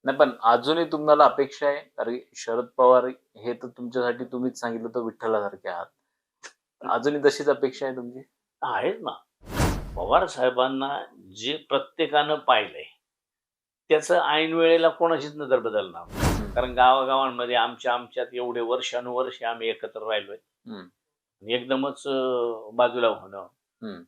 नाही पण अजूनही तुम्हाला अपेक्षा आहे? कारण की शरद पवार हे तर तुमच्यासाठी तुम्हीच सांगितलं तर विठ्ठलासारखे आहात. अजूनही तशीच अपेक्षा आहे तुमची? आहेत ना. पवार साहेबांना जे प्रत्येकानं पाहिलंय, त्याचं ऐन वेळेला कोणाचीच नजर बदलणार नाही. हं, कारण गावागावांमध्ये आमच्यात एवढे वर्षानुवर्षे आम्ही एकत्र राहिलोय हं, आणि एकदमच बाजूला होणं, हं.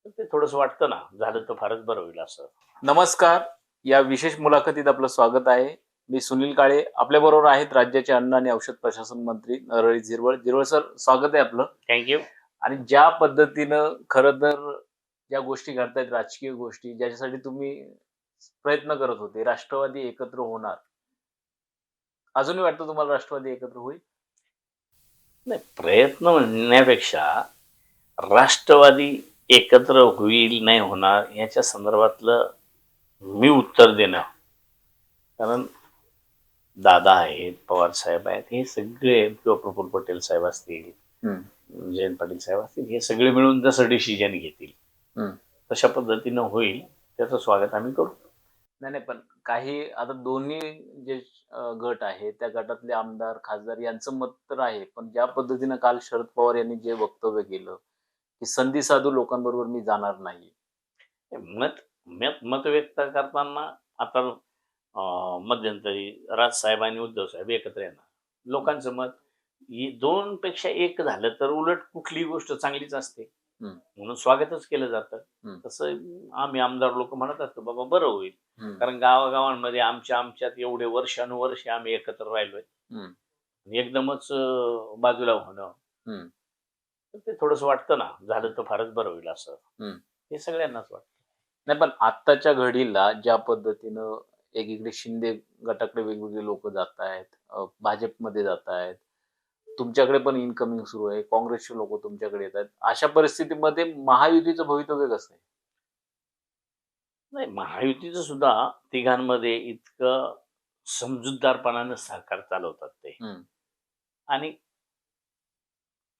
तर ते थोडंसं वाटतं ना, झालं तर फारच बरं होईल असं. नमस्कार. या विशेष मुलाखतीत आपलं स्वागत आहे. मी सुनील काळे. आपल्याबरोबर आहेत राज्याचे अन्न आणि औषध प्रशासन मंत्री नरहरी झिरवळ. झिरवळ सर, स्वागत आहे आपलं. Thank you. आणि ज्या पद्धतीनं खरं तर ज्या गोष्टी घडतायत, राजकीय गोष्टी ज्याच्यासाठी तुम्ही प्रयत्न करत होते, राष्ट्रवादी एकत्र होणार. अजूनही वाटतं तुम्हाला राष्ट्रवादी एकत्र होईल? नाही, प्रयत्न म्हणण्यापेक्षा राष्ट्रवादी एकत्र होईल, नाही होणार याच्या संदर्भातलं मी उत्तर देणं. कारण दादा आहेत, पवार साहेब आहेत, हे सगळे किंवा प्रफुल्ल पटेल साहेब असतील, हं, जयंत पाटील साहेब असतील, हे सगळे मिळून जसं डिसिजन घेतील, हं. तशा पद्धतीनं होईल. त्याचं स्वागत आम्ही करू. नाही, नाही. पण काही आता दोन्ही जे गट आहेत, त्या गटातले आमदार, खासदार यांचं मत तर आहे. पण ज्या पद्धतीनं काल शरद पवार यांनी जे वक्तव्य केलं, की संधी साधू लोकांबरोबर मी जाणार नाही. मत मत मत व्यक्त करताना आता मध्यंतरी राजसाहेब आणि उद्धव साहेब एकत्र येणार. लोकांचं मत 2 पेक्षा 1 झालं तर उलट कुठलीही गोष्ट चांगलीच असते. हं, म्हणून स्वागतच केलं जातं. हं, तसं आम्ही आमदार लोक म्हणत असतो, "बाबा बरं होईल." हं, कारण गावागावांमध्ये आमच्यात एवढे वर्षानुवर्षे आम्ही एकत्र राहिलोय हं, आणि एकदमच बाजूला होणं, हं, तर ते थोडंसं वाटतं ना, झालं तर फारच बरं होईल असं. हं. हे सगळ्यांनाच वाटतं. नाही पण आत्ताच्या घडीला ज्या पद्धतीनं एकीकडे शिंदे गटाकडे वेगवेगळे लोकं जातायत, भाजपमध्ये जातायत. तुमच्याकडे पण इन्कमिंग सुरू आहे. काँग्रेसचे लोकं तुमच्याकडे येतायत. अशा परिस्थितीमध्ये महायुतीचं भवितव्य कसं आहे? नाही, महायुतीचं सुद्धा तिघांमध्ये इतकं समजूतदारपणानं सरकार चालवतात ते. हं, आणि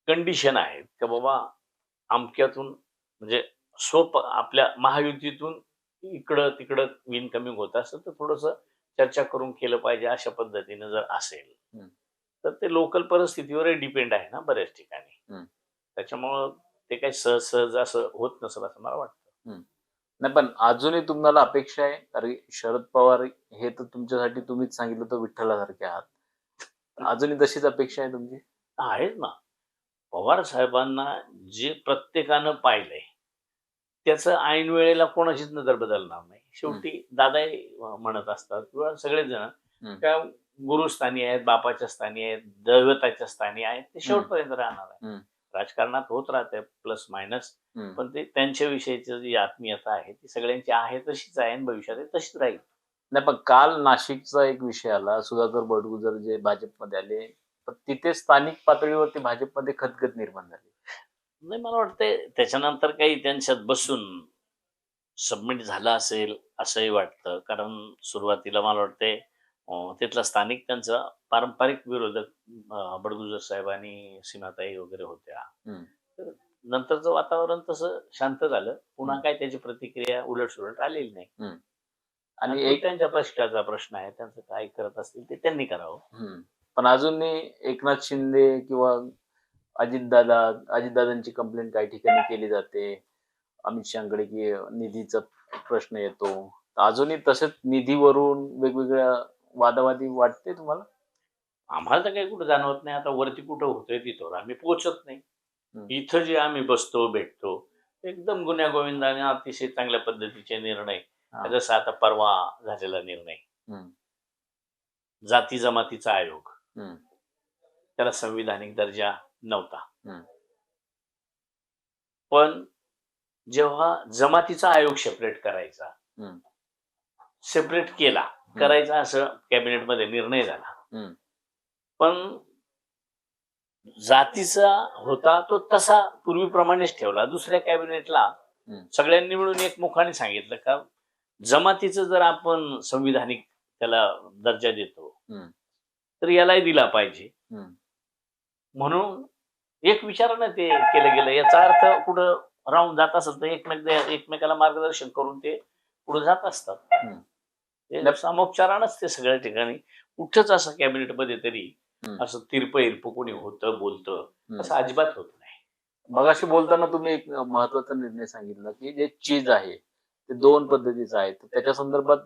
कंडिशन आहेत, की बाबा अमक्यातून म्हणजे आपल्या महायुतीतून इकडं-तिकडं इन्कमिंग होत असेल, तर थोडंसं चर्चा करून केलं पाहिजे अशा पद्धतीनं जर असेल, हं, तर ते लोकल परिस्थितीवरही डिपेंड आहे ना बऱ्याच ठिकाणी. हं, त्याच्यामुळं ते काही सहज-सहज असं होत नसेल असं मला वाटतं. हं. नाही पण अजूनही तुम्हाला अपेक्षा आहे? कारण की शरद पवार हे तर तुमच्यासाठी तुम्हीच सांगितलं तर विठ्ठलासारखे आहात. अजूनही तशीच अपेक्षा आहे तुमची? आहेत ना. पवार साहेबांना जे प्रत्येकानं पाहिलंय, त्याचं ऐन वेळेला कोणाचीच नजर बदलणार नाही. हं, शेवटी दादाही म्हणत असतात किंवा सगळेच जण हं, त्या गुरुस्थानी आहेत, बापाच्या स्थानी आहेत, दैवताच्या स्थानी आहेत, ते हं, शेवटपर्यंत राहणार आहे. हं, राजकारणात होत राहते प्लस मायनस, हं. पण ते त्यांच्याविषयीची जी आत्मीयता आहे, ती सगळ्यांची आहे तशीच आहे आणि भविष्यातही तशीच राहील. नाही पण काल नाशिकचा एक विषय आला. सुधाकर बडगुजर जे भाजपमध्ये आले. तर तिथे स्थानिक पातळीवरती भाजपमध्ये खतखत निर्माण झाली. नाही, मला वाटतंय त्याच्यानंतर काही त्यांच्यात बसून सबमिट झालं असेल, असंही वाटतं. कारण सुरुवातीला मला वाटतंय तिथला स्थानिक त्यांचा पारंपरिक विरोधक बडगुजर साहेब आणि सीमाताई वगैरे होत्या. हं, तर नंतरचं वातावरण तसं शांत झालं. पुन्हा हं, काही त्याची प्रतिक्रिया उलट-सुलट आलेली नाही. हं. आणि आणि तो एक त्यांच्या पक्षाचा प्रश्न आहे. त्यांचं काय करत असतील ते त्यांनी करावं. हं. पण अजूनही एकनाथ शिंदे किंवा अजितदादा अजितदादांची कंप्लेंट काही ठिकाणी केली जाते. अमित शहाकडे की निधीचा प्रश्न येतो. अजूनही तसंच निधीवरून वेगवेगळ्या वादावादी वाटते तुम्हाला? आम्हाला तर काही कुठं जाणवत नाही. आता वरती कुठं होतंय तिथवर आम्ही पोहोचत नाही. हं. इथं जे आम्ही बसतो, भेटतो, एकदम गुण्यागोविंदाने अतिशय चांगल्या पद्धतीचे निर्णय. हां. जसा आता परवा झालेला निर्णय, हं, जाती-जमातीचा आयोग, हं, त्याला संविधानिक दर्जा नव्हता. हं, पण जेव्हा जमातीचा आयोग सेपरेट करायचा, हं, सेपरेट केला, हं, करायचा असं कॅबिनेटमध्ये निर्णय झाला. हं, पण जातीचा होता तो तसा पूर्वीप्रमाणेच ठेवला. दुसऱ्या कॅबिनेटला हं, सगळ्यांनी मिळून एकमुखाने सांगितलं का जमातीचं जर आपण संविधानिक त्याला दर्जा देतो, हं, तर यालाही दिला पाहिजे. हं, म्हणून एक विचारानं ते केलं गेलं. याचा अर्थ कुठं राहून जात असेल तर एकमेकाला मार्गदर्शन करून ते पुढे जात असतात. हं. ते सामोपचारानंच ते सगळ्या ठिकाणी कुठंच असं कॅबिनेटमध्ये तरी हम्म. असं तिरप इरप कोणी होतं बोलतं हम्म. असं अजिबात होत नाही. मगाशी बोलताना तुम्ही एक महत्वाचा निर्णय सांगितला की जे चीज आहे ते 2 पद्धतीचं आहे. तर त्याच्या संदर्भात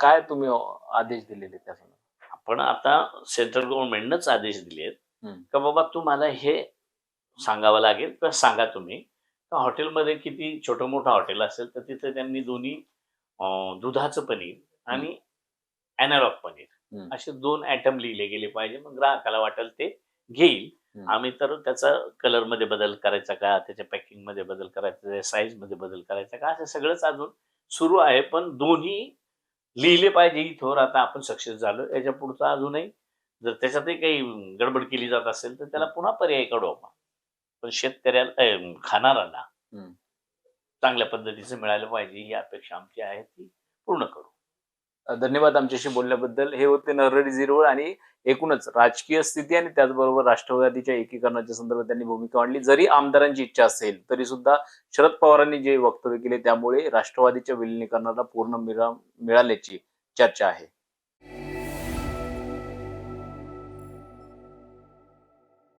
काय तुम्ही आदेश दिलेले त्या संदर्भात? आपण आता सेंट्रल गव्हर्नमेंटनंच आदेश दिलेत हम्म. का बाबा तुम्हाला हे सांगावं लागेल किंवा सांगा तुम्ही का हॉटेलमध्ये किती छोटं मोठं हॉटेल असेल तर तिथे त्यांनी दोन्ही दुधाचं पनीर आणि अॅनालॉग पनीर हम्म. असे 2 आयटम लिहिले गेले पाहिजे. मग ग्राहकाला वाटेल ते घेईल. हम्म. आम्ही तर त्याचा कलरमध्ये बदल करायचा का, त्याच्या पॅकिंगमध्ये बदल करायचा, त्याच्या साईजमध्ये बदल करायचा का, असं सगळंच अजून सुरू आहे. पण दोन्ही लिहिले पाहिजे इथवर आता आपण सक्सेस झालो. याच्या पुढचं अजूनही जर त्याच्यातही काही गडबड केली जात असेल तर त्याला पुन्हा पर्याय काढू आपण. पण शेतकऱ्याला खाणाऱ्याला हम्म. चांगल्या पद्धतीचं मिळालं पाहिजे ही अपेक्षा आमची आहे ती पूर्ण करू. धन्यवाद आमच्याशी बोलल्याबद्दल. हे होते नरहरी झिरवळ आणि एकूणच राजकीय स्थिती आणि त्याचबरोबर राष्ट्रवादीच्या एकीकरणाच्या संदर्भात त्यांनी भूमिका मांडली. जरी आमदारांची इच्छा असेल तरी सुद्धा शरद पवारांनी जे वक्तव्य केले त्यामुळे राष्ट्रवादीच्या विलिनीकरणाला पूर्ण मिळाल्याची चर्चा आहे.